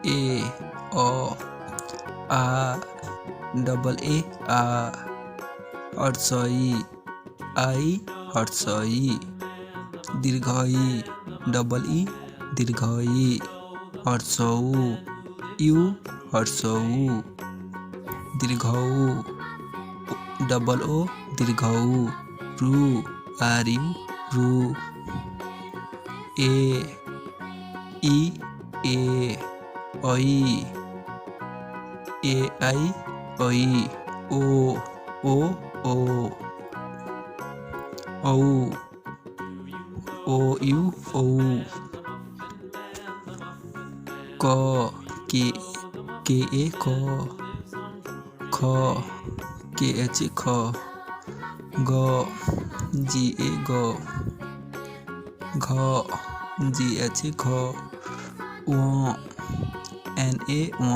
A O A double A হর্ষই I হর্ষই দীর্ঘই double E দীর্ঘই হর্ষৌ U হর্ষৌ দীর্ঘৌ double O দীর্ঘৌ রু RU রু A I A ওই AI ওই ও ও ও ঔ ও ইউ ঔ ক কে কে এ ক খ কে এইচ খ গ জি এ গ ঘ জি এইচ ঘ ও এন এ ও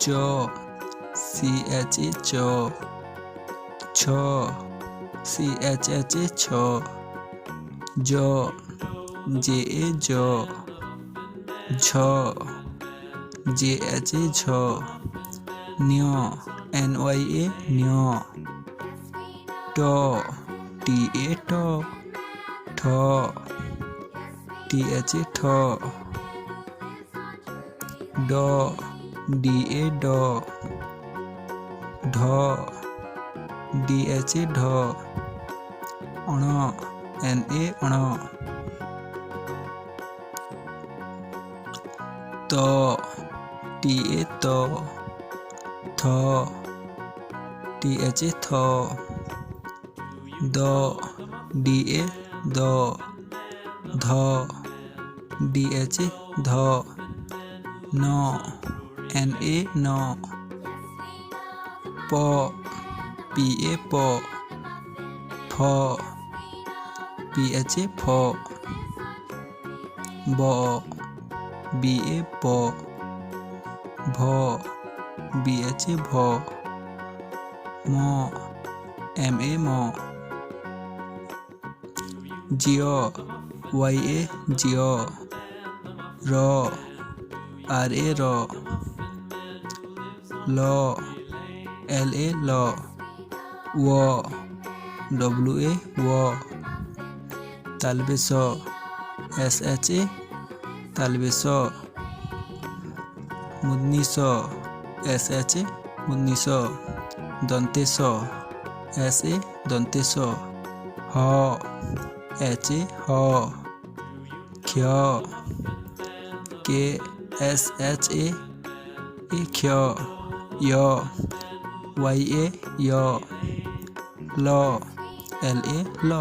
চ সি এইচ এ চ ছ সি এইচ এইচ এ ছ জ জে এ জ ঝ জে এইচ এ ঝ ঞ এন ওয়াই এ ঞ ট টি এ ট ঠ টি এইচ এ ঠ ড ডি এ ড ঢ ডি এইচ এ ঢ অণ এন এ অণ ত টি এ ত থ টি এইচ এ থ দ ডি এ দ ধ ডি এইচ এ ধ ন এন এ ন প পি এ প ফ পি এইচ এ ফ ব বি এ ব ভ বি এইচ এ ভ ম এম এ ম জিও ওয়াই এ জিও র আর এ র ল এল এ ল ও ডব্লিউ এ ও তালবে স এস এইচ এ তালবে স মূর্ধনি স এস এইচ এ মূর্ধনি স দন্তে স এস এ দন্তে স হ এইচ এ হ ক্ষ কে এস এইচ এ ক্ষ য় ওয়াই এ য় ল এল এ ল